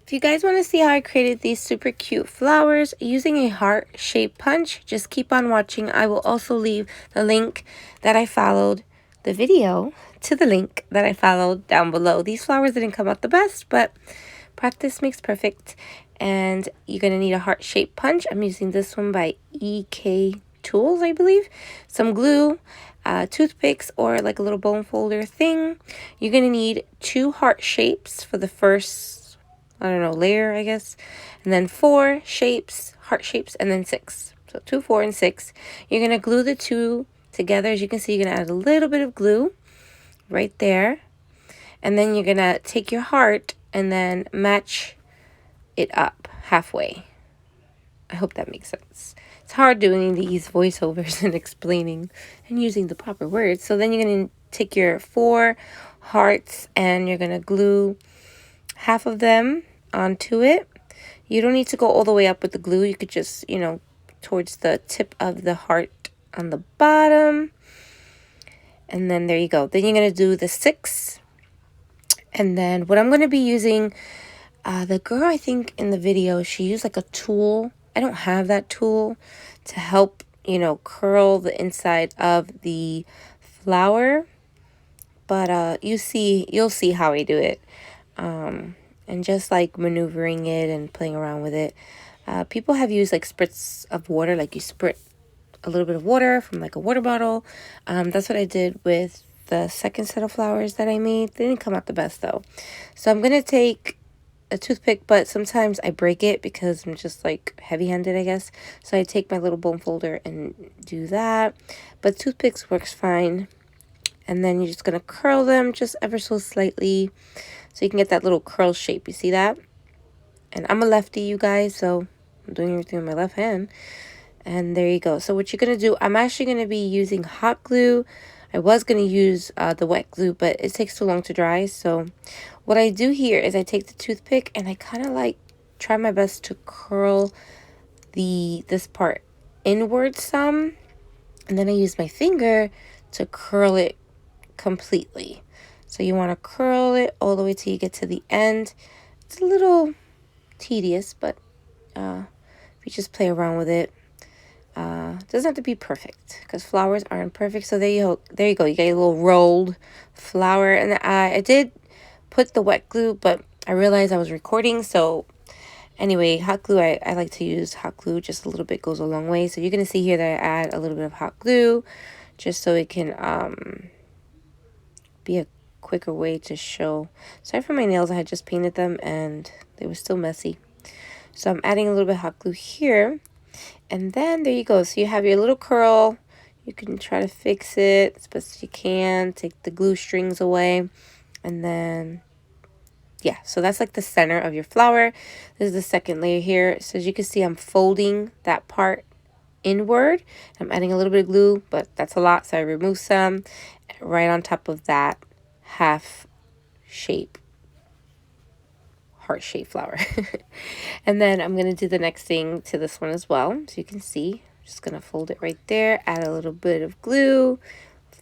If you guys want to see how I created these super cute flowers using a heart-shaped punch, just keep on watching. I will also leave the link that I followed the video to the link that I followed down below. These flowers didn't come out the best, but practice makes perfect. And you're going to need a heart-shaped punch. I'm using this one by EK Tools, I believe. Some glue, toothpicks, or like a little bone folder thing. You're going to need 2 heart shapes for the first, I don't know, layer, I guess. And then 4 shapes, heart shapes, and then 6. So 2, 4, and 6. You're going to glue the 2 together. As you can see, you're going to add a little bit of glue right there. And then you're going to take your heart and then match it up halfway. I hope that makes sense. It's hard doing these voiceovers and explaining and using the proper words. So then you're going to take your 4 hearts and you're going to glue half of them onto it. You don't need to go all the way up with the glue. You could just, you know, towards the tip of the heart on the bottom. And then there you go. Then you're going to do the 6. And then what I'm going to be using, the girl I think in the video, she used like a tool. I don't have that tool to help, you know, curl the inside of the flower. But you'll see how I do it. And just like maneuvering it and playing around with it. People have used like spritz of water, like you sprit a little bit of water from like a water bottle. That's what I did with the second set of flowers that I made. They didn't come out the best though. So I'm going to take a toothpick, but sometimes I break it because I'm just like heavy-handed, I guess. So I take my little bone folder and do that. But toothpicks works fine. And then you're just going to curl them just ever so slightly so you can get that little curl shape. You see that? And I'm a lefty, you guys, so I'm doing everything with my left hand. And there you go. So what you're going to do, I'm actually going to be using hot glue. I was going to use the wet glue, but it takes too long to dry. So what I do here is I take the toothpick and I kind of like try my best to curl this part inward some. And then I use my finger to curl it completely. So you want to curl it all the way till you get to the end. It's a little tedious, but if you just play around with it, it doesn't have to be perfect because flowers aren't perfect. So there you go. You get a little rolled flower. And I did put the wet glue, but I realized I was recording. So anyway, hot glue, I like to use hot glue. Just a little bit goes a long way. So you're going to see here that I add a little bit of hot glue just so it can be a quicker way to show. Sorry for my nails. I had just painted them and they were still messy. So I'm adding a little bit of hot glue here. And then there you go. So you have your little curl. You can try to fix it as best as you can. Take the glue strings away. And then, yeah. So that's like the center of your flower. This is the second layer here. So as you can see, I'm folding that part inward. I'm adding a little bit of glue, but that's a lot. So I remove some right on top of that half shape. Heart-shaped flower. And then I'm going to do the next thing to this one as well. So you can see, I'm just going to fold it right there, add a little bit of glue,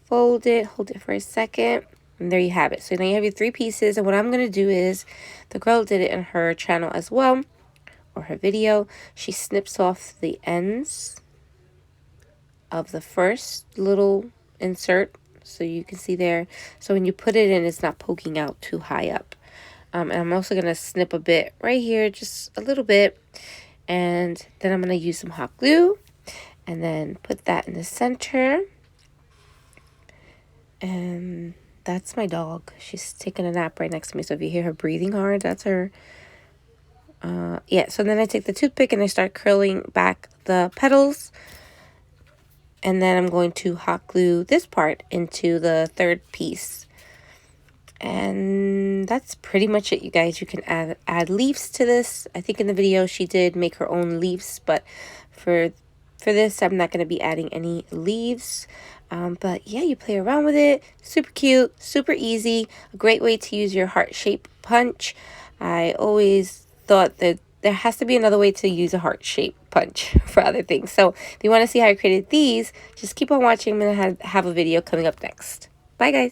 fold it, hold it for a second, and there you have it. So now you have your 3 pieces, and what I'm going to do is, the girl did it in her channel as well, or her video. She snips off the ends of the first little insert, so you can see there. So when you put it in, it's not poking out too high up. And I'm also going to snip a bit right here, just a little bit. And then I'm going to use some hot glue. And then put that in the center. And that's my dog. She's taking a nap right next to me. So if you hear her breathing hard, that's her. Yeah, so then I take the toothpick and I start curling back the petals. And then I'm going to hot glue this part into the 3rd piece. And that's pretty much it, you guys. You can add leaves to this. I think in the video she did make her own leaves, but for this I'm not going to be adding any leaves. But yeah, you play around with it. Super cute, super easy. A great way to use your heart-shaped punch. I always thought that there has to be another way to use a heart-shaped punch for other things. So if you want to see how I created these, just keep on watching. I'm going to have a video coming up next. Bye, guys.